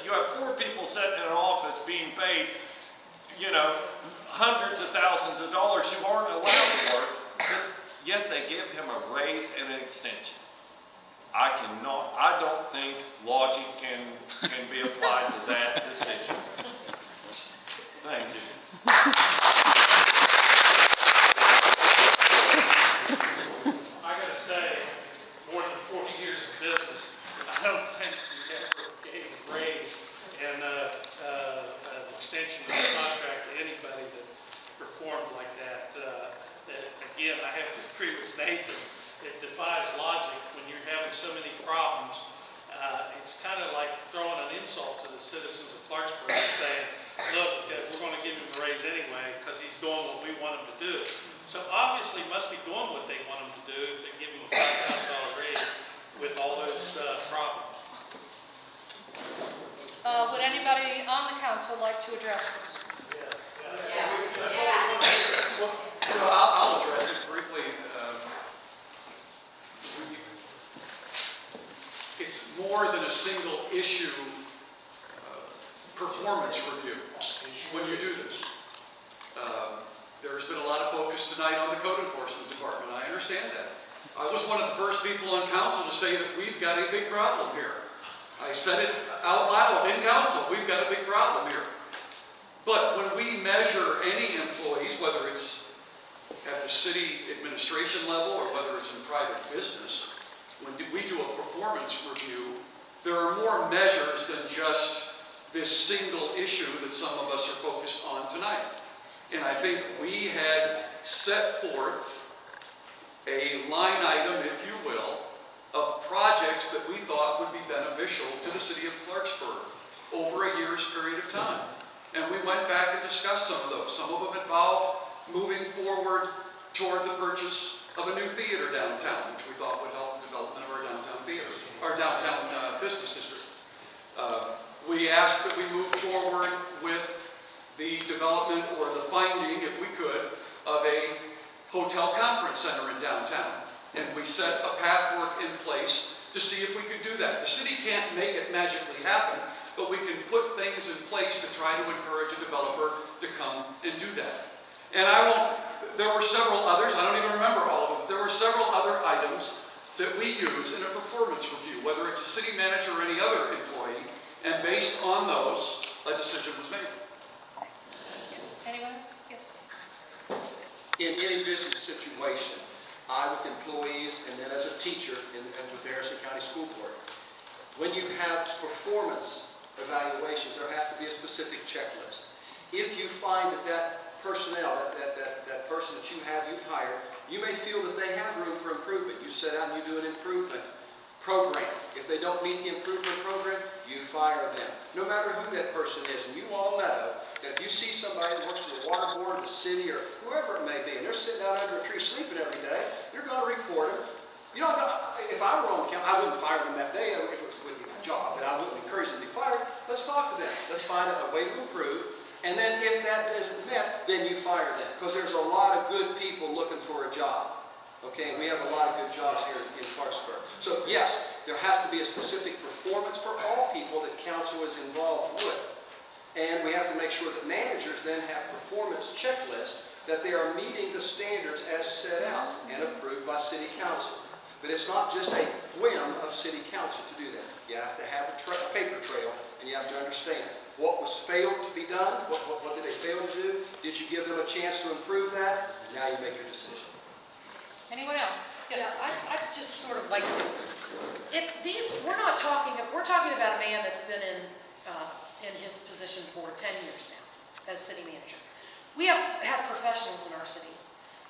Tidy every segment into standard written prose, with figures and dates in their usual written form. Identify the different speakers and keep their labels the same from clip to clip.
Speaker 1: you have 4 people sitting in an office being paid, you know, hundreds of thousands of dollars who aren't allowed to work, but yet they give him a raise and an extension. I don't think logic can be applied to that decision. Thank you.
Speaker 2: I gotta say, more than 40 years of business, I don't think we ever gave a raise and an extension of the contract to anybody that performed like that. Again, I have to agree with Nathan. It defies logic when you're having so many problems. It's kind of like throwing an insult to the citizens of Clarksburg and saying, look, we're going to give him a raise anyway because he's doing what we want him to do. So obviously must be doing what they want him to do if they give him a $5,000 raise with all those problems.
Speaker 3: Would anybody on the council like to address this?
Speaker 4: Well, I'll address it briefly. It's more than a single issue performance review when you do this. There's been a lot of focus tonight on the code enforcement department. I understand that. I was one of the first people on council to say that we've got a big problem here. I said it out loud in council. We've got a big problem here. But when we measure any employees, whether it's at the city administration level or whether it's in private business, when we do a performance review, there are more measures than just this single issue that some of us are focused on tonight. And I think we had set forth a line item, if you will, of projects that we thought would be beneficial to the city of Clarksburg over a year's period of time. And we went back and discussed some of those. Some of them involved moving forward toward the purchase of a new theater downtown, which we thought would help the development of our downtown theater, our downtown business district. We asked that we move forward with the development or the finding, if we could, of a hotel conference center in downtown. And we set a pathwork in place to see if we could do that. The city can't make it magically happen, but we can put things in place to try to encourage a developer to come and do that. And there were several others, I don't even remember all of them, there were several other items that we use in a performance review, whether it's a city manager or any other employee, and based on those, a decision was made.
Speaker 3: Anyone else? Yes.
Speaker 5: In any business situation, I with employees and then as a teacher with the Harrison County School Board, when you have performance evaluations, there has to be a specific checklist. If you find that personnel, that person that you've hired, you may feel that they have room for improvement. You set out and you do an improvement program. If they don't meet the improvement program, you fire them. No matter who that person is, and you all know that if you see somebody that works for the water board, the city, or whoever it may be, and they're sitting out under a tree sleeping every day, you're going to report them. You know, if I were on the council, I wouldn't fire them that day if it wouldn't be my job, but I wouldn't encourage them to be fired. Let's talk to them. Let's find a way to improve. And then if that isn't met, then you fire them. Because there's a lot of good people looking for a job. Okay, and we have a lot of good jobs here in Clarksburg. So yes, there has to be a specific performance for all people that council is involved with. And we have to make sure that managers then have performance checklists that they are meeting the standards as set out and approved by city council. But it's not just a whim of city council to do that. You have to have a paper trail, and you have to understand what was failed to be done, what did they fail to do, did you give them a chance to improve that, now you make your decision.
Speaker 3: Anyone else? Yes.
Speaker 6: Yeah, I just sort of like to, we're talking about a man that's been in his position for 10 years now as city manager. We have had professionals in our city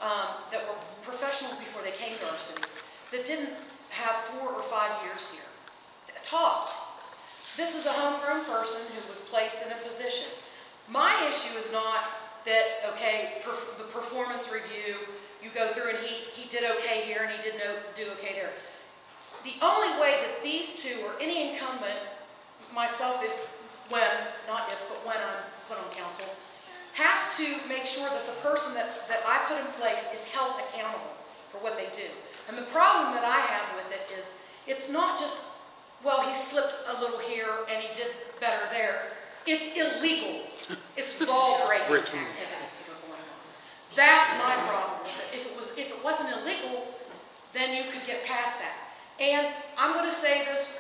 Speaker 6: that were professionals before they came to our city that didn't have 4 or 5 years here. Tops. This is a homegrown person who was placed in a position. My issue is not that, okay, the performance review, you go through and he did okay here and he didn't do okay there. The only way that these two or any incumbent, myself, when I'm put on council, has to make sure that the person that I put in place is held accountable for what they do. And the problem that I have with it is it's not just, well, he slipped a little here and he did better It's illegal. It's law-breaking activities that are going on. That's my problem with it. If it wasn't illegal, then you could get past that. And I'm going to say this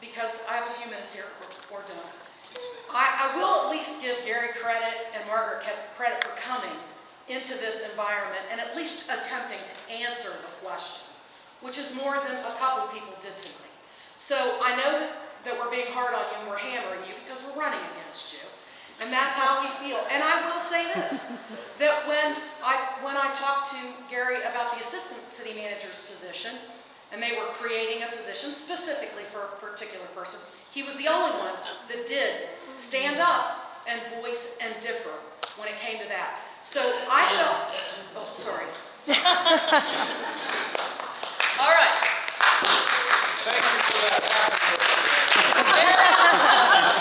Speaker 6: because I have a few minutes here. We're done. I will at least give Gary credit and Margaret credit for coming into this environment and at least attempting to answer the questions, which is more than a couple people did tonight. So I know that we're being hard on you and we're hammering you because we're running against you. And that's how we feel. And I will say this, that when I talked to Gary about the assistant city manager's position, and they were creating a position specifically for a particular person, he was the only one that did stand up and voice and differ when it came to that. So I felt, oh, sorry.
Speaker 3: All right.
Speaker 4: Thank you for that.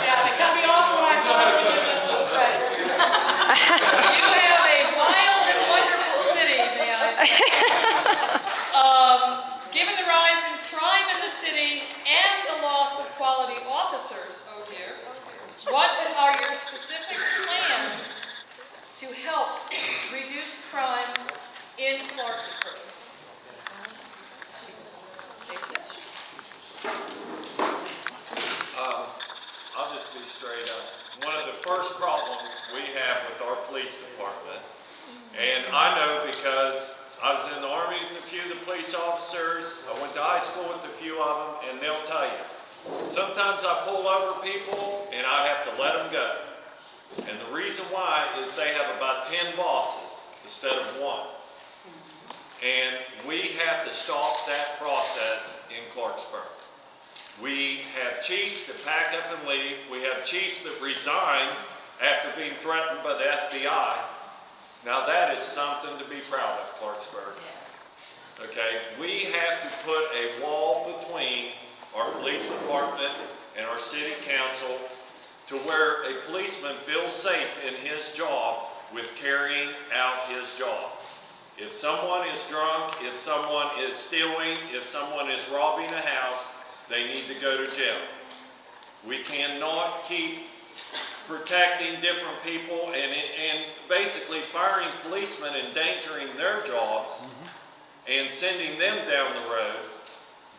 Speaker 6: Yeah, they cut me off when I thought to give them a little credit.
Speaker 3: You have a wild and wonderful city, may I say. Given the rise in crime in the city and the loss of quality officers, oh dear, what are your specific plans to help reduce crime in Clarksburg?
Speaker 1: I'll just be straight up. One of the first problems we have with our police department, and I know because I was in the Army with a few of the police officers, I went to high school with a few of them, and they'll tell you, sometimes I pull over people and I have to let them go. And the reason why is they have about 10 bosses instead of one. And we have to stop that process in Clarksburg. We have chiefs that pack up and leave. We have chiefs that resign after being threatened by the FBI. Now that is something to be proud of, Clarksburg. Okay, we have to put a wall between our police department and our city council to where a policeman feels safe in his job with carrying out his job. If someone is drunk, if someone is stealing, if someone is robbing a house, they need to go to jail. We cannot keep protecting different people and basically firing policemen, endangering their jobs, and sending them down the road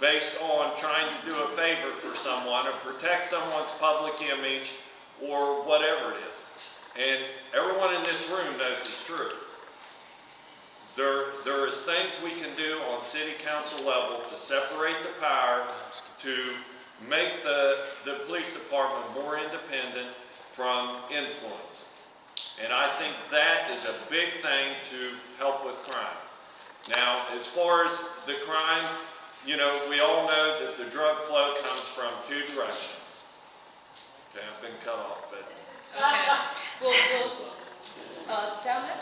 Speaker 1: based on trying to do a favor for someone or protect someone's public image or whatever it is. And everyone in this room knows it's true. There is things we can do on city council level to separate the power, to make the police department more independent from influence. And I think that is a big thing to help with crime. Now, as far as the crime, you know, we all know that the drug flow comes from two directions. Okay, I've been cut off, but...
Speaker 3: Okay. Down there?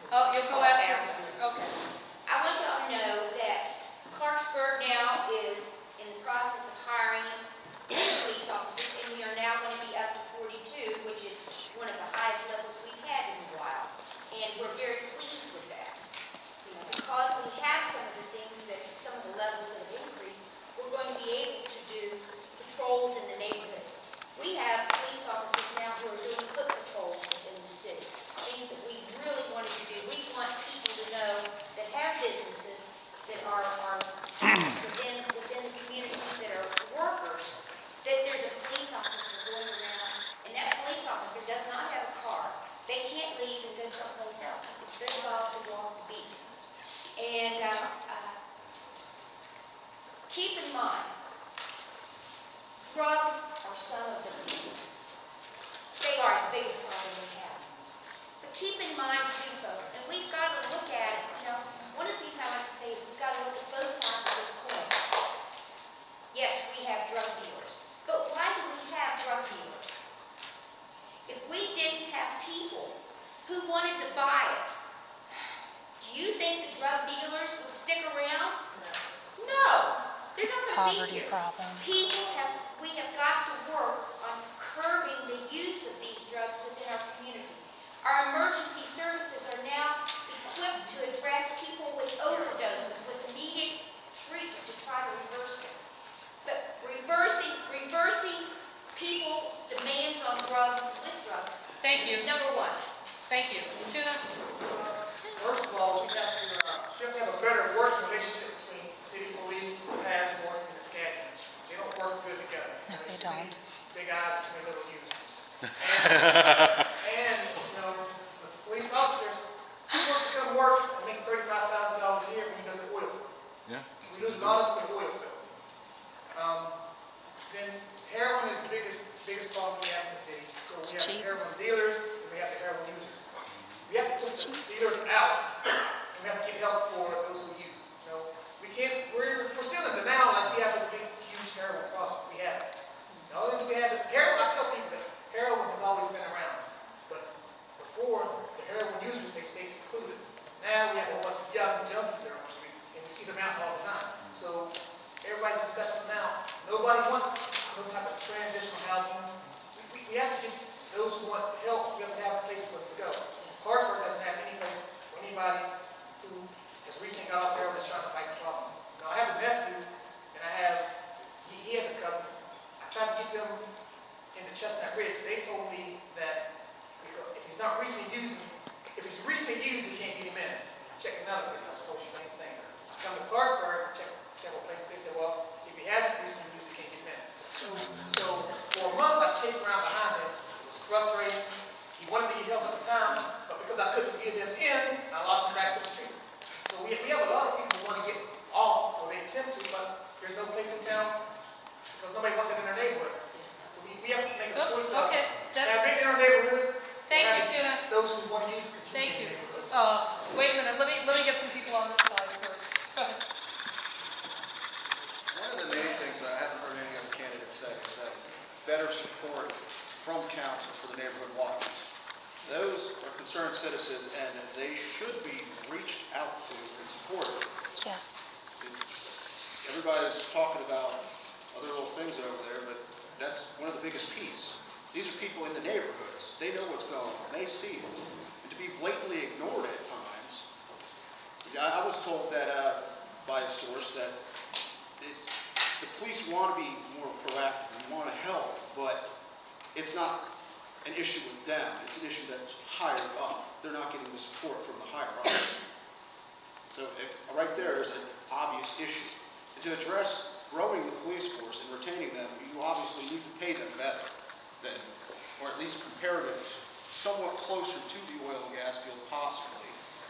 Speaker 3: Oh, you'll go after. Okay.
Speaker 7: I want y'all to know that Clarksburg now is in the process of hiring police officers, and we are now going to be up to 42, which is one of the highest levels we've had in a while. And we're very pleased with that. You know, because we have some of the things that, some of the levels that have increased, we're going to be able to do patrols in the neighborhoods. We have police officers now who are doing foot patrols within the city, things that we really wanted to do. We want people to know that have businesses that are within the community that are workers, that there's a police officer going around, and that police officer does not have a car. They can't leave and go someplace else. It's their job to go off the beat. And keep in mind, drugs are some of the, they are the biggest problem we have. But keep in mind too, folks, and we've got to look at it, you know, one of the things I like to say is we've got to look at both sides of this coin. Yes, we have drug dealers, but why do we have drug dealers? If we didn't have people who wanted to buy it, do you think the drug dealers would stick around? No. They're not going to be here. We have got to work on curbing the use of these drugs within our community. Our emergency services are now equipped to address people with overdoses, with immediate treatment to try to reverse this. But reversing
Speaker 3: Thank you,
Speaker 7: Number one.
Speaker 3: thank you. Tuna?
Speaker 8: First of all, we have to have a better working relationship between city police, task force, and the SCAD. They don't work good together.
Speaker 9: No, they don't.
Speaker 8: Big eyes and too many little users. And, with the police officers, he wants to come work and make $35,000 a year when he does an oil field.
Speaker 10: Yeah.
Speaker 8: We lose a lot of them to the oil field. Then heroin is the biggest problem we have in the city. So we have the heroin dealers and we have the heroin users. We have to push the dealers out, and we have to get help for those who use. We can't, we're still in denial like we have this big, huge heroin problem. We have it. The only thing we have, heroin, I tell people that heroin has always been around. But before, the heroin users, they stay secluded. Now we have a whole bunch of young junkies there on the street, and we see them out all the time. So everybody's in session now. Nobody wants no type of transitional housing. We have to give those who want help, we have to have a place for them to go. Clarksburg doesn't have any place for anybody who has recently got off heroin that's trying to fight the problem. Now, I have a nephew, and he has a cousin. I tried to get them into Chestnut Ridge. They told me that if he's recently used, we can't get him in. I checked another place, I was told the same thing. I come to Clarksburg, checked several places, they said, well, if he hasn't recently used, we can't get him in. So for a month, I chased around behind him. It was frustrating. He wanted to get help at the time, but because I couldn't get him in, I lost him back to the street. So we have a lot of people who want to get off, or they attempt to, but there's no place in town because nobody wants it in their neighborhood. So we have to make a choice.
Speaker 3: Oops, okay,
Speaker 8: Have it in our neighborhood.
Speaker 3: thank you,
Speaker 8: have
Speaker 3: Tuna.
Speaker 8: Those who want to use it, continue
Speaker 3: Thank
Speaker 8: in
Speaker 3: you.
Speaker 8: the neighborhood.
Speaker 3: Wait a minute, let me get some people on this side first. Go ahead.
Speaker 11: One of the main things that I haven't heard any other candidates say is that better support from council for the neighborhood watches. Those are concerned citizens and they should be reached out to and supported.
Speaker 9: Yes.
Speaker 11: Everybody's talking about other little things over there, but that's one of the biggest pieces. These are people in the neighborhoods. They know what's going on. They see it. And to be blatantly ignored at times, I was told that by a source that the police want to be more proactive and want to help, but it's not an issue with them. It's an issue that's higher up. They're not getting the support from the higher ups. So right there is an obvious issue. And to address growing the police force and retaining them, you obviously need to pay them better than, or at least comparatively, somewhat closer to the oil and gas field possibly.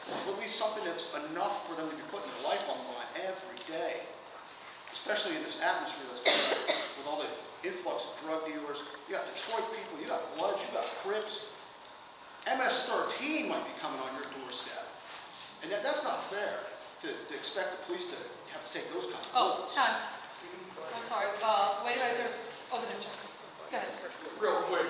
Speaker 11: Or at least something that's enough for them to be putting their life on the line every day. Especially in this atmosphere that's going on with all the influx of drug dealers. You got Detroit people, you got Bloods, you got Crips. MS-13 might be coming on your doorstep. And that's not fair to expect the police to have to take those kinds of bullets.
Speaker 3: Time. I'm sorry, wait, there's, over there, Chuck. Go ahead.
Speaker 4: Real quick,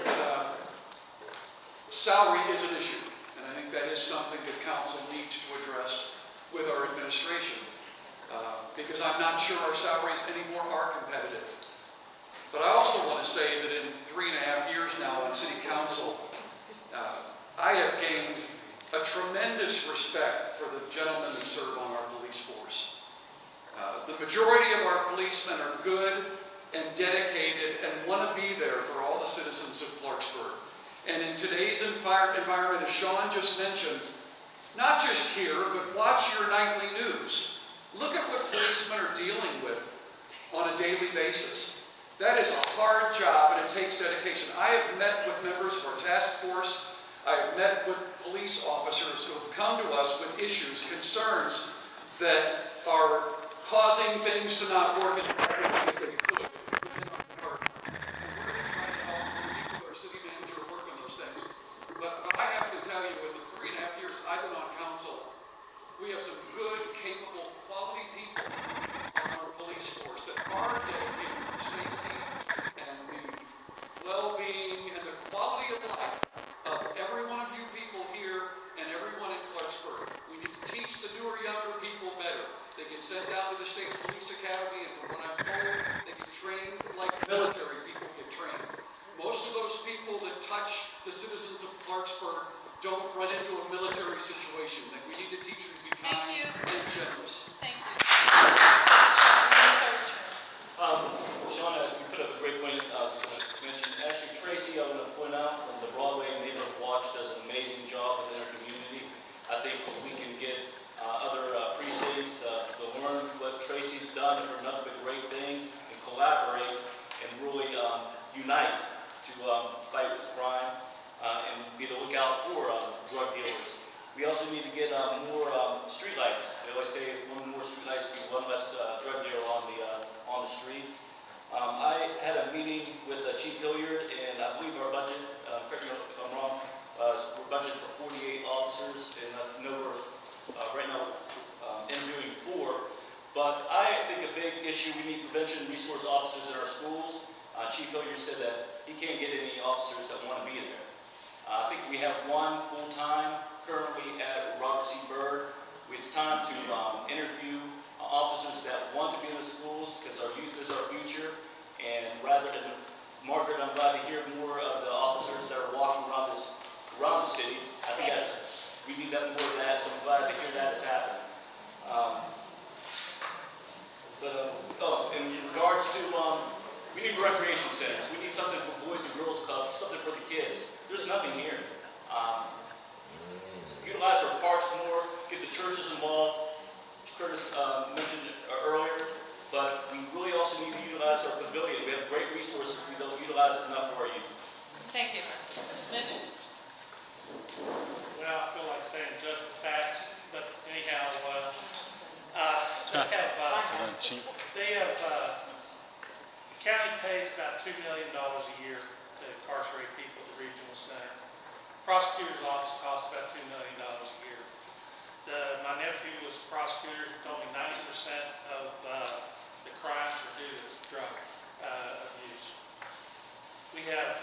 Speaker 4: salary is an issue, and I think that is something that council needs to address with our administration, because I'm not sure our salaries anymore are competitive. But I also want to say that in 3.5 years now on city council, I have gained a tremendous respect for the gentlemen that serve on our police force. The majority of our policemen are good and dedicated and want to be there for all the citizens of Clarksburg. And in today's environment, as Sean just mentioned, not just here, but watch your nightly news. Look at what policemen are dealing with on a daily basis. That is a hard job and it takes dedication. I have met with members of our task force. I have met with police officers who have come to us with issues, concerns that are causing things to not work as effectively as they could. We're going to try to help the people, our city manager, work on those things. But I have to tell you, in the 3.5 years I've been on council, we have some good, capable, quality people on our police force that are dedicated to the safety and the well-being and the quality of life of every one of you people here and everyone in Clarksburg. We need to teach the newer, younger people better. They get sent down to the State Police Academy, and from what I'm told, they get trained like military people get trained. Most of those people that touch the citizens of Clarksburg don't run into a military situation. Like, we need to teach them to be kind and generous.
Speaker 3: Thank you.
Speaker 10: Shauna, you put up a great point I was going to mention. Actually, Tracy, I want to point out from the Broadway neighborhood
Speaker 9: resource officers in our schools. Chief Hilliard said that he can't get any officers that want to be there. I think we have one full-time currently at Robert C. Byrd. It's time to interview officers that want to be in the schools because our youth is our future. And rather than, Margaret, I'm glad to hear more of the officers that are walking around the city. I think we need that more of that, so I'm glad to hear that is happening. In regards to, we need recreation centers. We need something for boys and girls clubs, something for the kids. There's nothing here. Utilize our parks more, get the churches involved. Curtis mentioned it earlier, but we really also need to utilize our pavilion. We have great resources. We don't utilize it enough for our youth.
Speaker 3: Thank you. Mitch?
Speaker 2: Well, I feel like saying just the facts, but anyhow, the county pays about $2 million a year to incarcerate people at the regional center. Prosecutor's office costs about $2 million a year. My nephew was a prosecutor. He told me 90% of the crimes are due to drug abuse. We have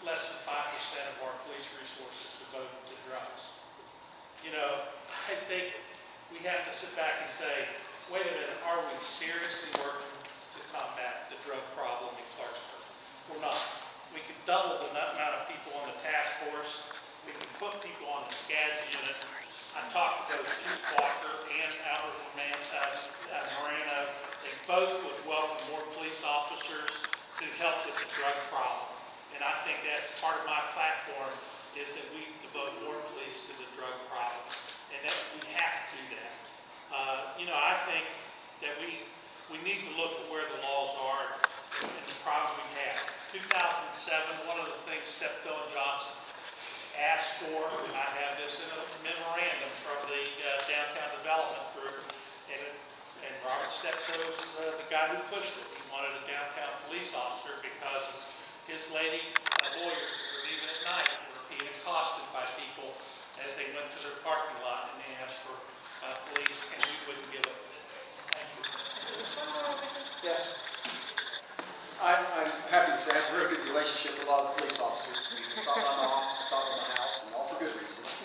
Speaker 2: less than 5% of our police resources devoted to drugs. You know, I think we have to sit back and say, wait a minute, are we seriously working to combat the drug problem in Clarksburg? We're not. We could double the amount of people on the task force. We could put people on the SCADS unit. I talked to both Chief Walker and Albert Moreno. They both would welcome more police officers to help with the drug problem. And I think that's part of my platform is that we devote more police to the drug problem. And that we have to do that. You know, I think that we need to look at where the laws are and the problems we have. 2007, one of the things Stepco and Johnson asked for, and I have this in a memorandum from the Downtown Development Group, and Robert Stepco is the guy who pushed it. He wanted a downtown police officer because his lady lawyers were leaving at night and were being accosted by people as they went to their parking lot and they asked for police, and we wouldn't give it. Thank you.
Speaker 5: Yes. I'm happy to say I have a very good relationship with a lot of the police officers. We stop by my office, stop by my house, and all for good reasons.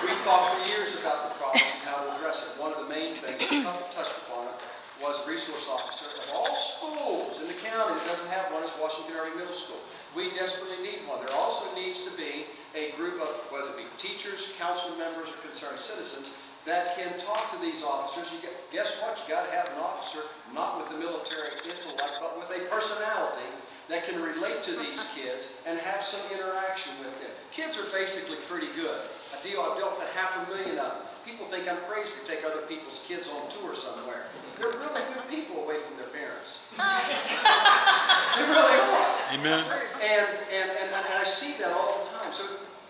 Speaker 5: We've talked for years about the problem and how to address it. One of the main things, a couple touched upon it, was a resource officer of all schools in the county that doesn't have one is Washington Area Middle School. We desperately need one. There also needs to be a group of, whether it be teachers, council members, or concerned citizens, that can talk to these officers. Guess what? You got to have an officer, not with the military intellect, but with a personality that can relate to these kids and have some interaction with them. Kids are basically pretty good. I've dealt with 500,000 of them. People think I'm crazy to take other people's kids on tour somewhere. They're really good people away from their parents. They really are.
Speaker 10: Amen.
Speaker 5: And I see that all the time. So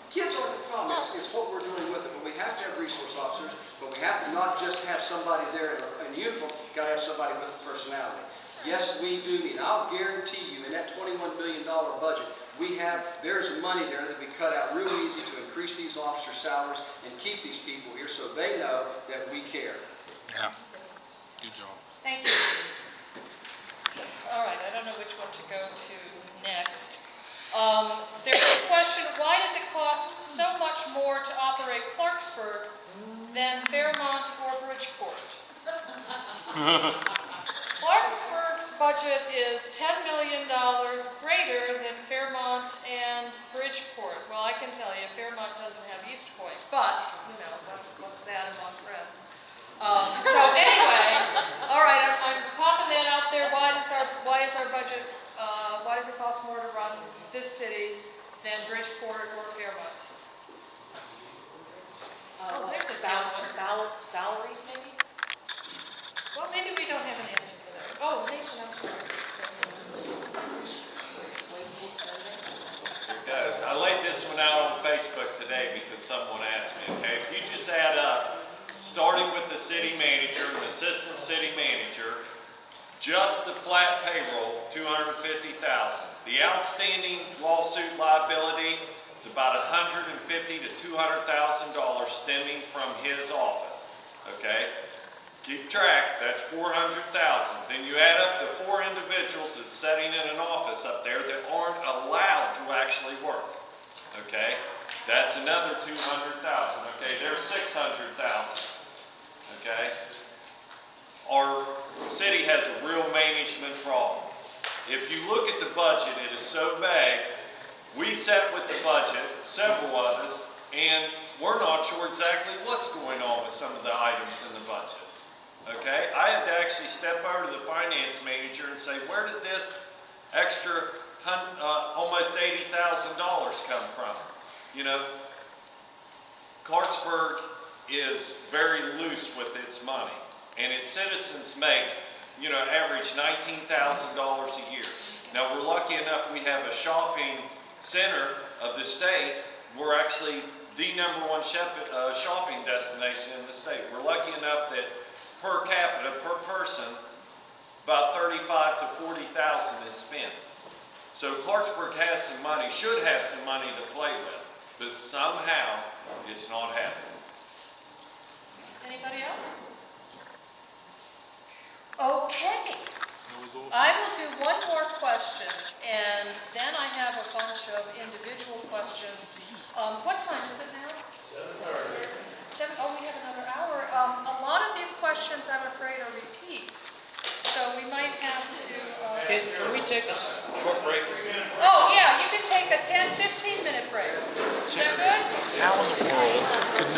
Speaker 5: kids aren't the problem. It's what we're doing with it. But we have to have resource officers. But we have to not just have somebody there in uniform. You've got to have somebody with a personality. Yes, we do need. I'll guarantee you, in that $21 billion budget, there's money there that we cut out real easy to increase these officer salaries and keep these people here so they know that we care.
Speaker 10: Yeah. Good job.
Speaker 3: Thank you. All right, I don't know which one to go to next. There's a question, why does it cost so much more to operate Clarksburg than Fairmont or Bridgeport? Clarksburg's budget is $10 million greater than Fairmont and Bridgeport. Well, I can tell you, Fairmont doesn't have East Point, but, you know, what's that among friends? So anyway, all right, I'm popping that out there. Why does our budget, why does it cost more to run this city than Bridgeport or Fairmont? There's a
Speaker 6: Salaries, maybe?
Speaker 3: Well, maybe we don't have an answer for that. Oh, Nathan, I'm sorry.
Speaker 1: Guys, I laid this one out on Facebook today because someone asked me, okay, if you just add up, starting with the city manager and assistant city manager, just the flat payroll, $250,000. The outstanding lawsuit liability is about $150,000 to $200,000 stemming from his office, okay? Keep track, that's 400,000. Then you add up the 4 individuals that's sitting in an office up there that aren't allowed to actually work. Okay? That's another 200,000. Okay, there's 600,000. Okay? Our city has a real management problem. If you look at the budget, it is so vague. We sat with the budget, several of us, and we're not sure exactly what's going on with some of the items in the budget. Okay? I had to actually step over to the finance manager and say, where did this extra almost $80,000 come from? You know, Clarksburg is very loose with its money, and its citizens make, you know, average $19,000 a year. Now, we're lucky enough we have a shopping center of the state. We're actually the #1 shopping destination in the state. We're lucky enough that per capita, per person, about $35,000 to $40,000 is spent. So Clarksburg has some money, should have some money to play with, but somehow it's not happening.
Speaker 3: Anybody else? Okay. I will do one more question, and then I have a bunch of individual questions. What time is it now? 7:30. Oh, we have another hour. A lot of these questions, I'm afraid, are repeats, so we might have to...
Speaker 5: Can we take a short break?
Speaker 3: Oh, yeah, you can take a 10-15 minute break. Is that good?
Speaker 10: How in the world could no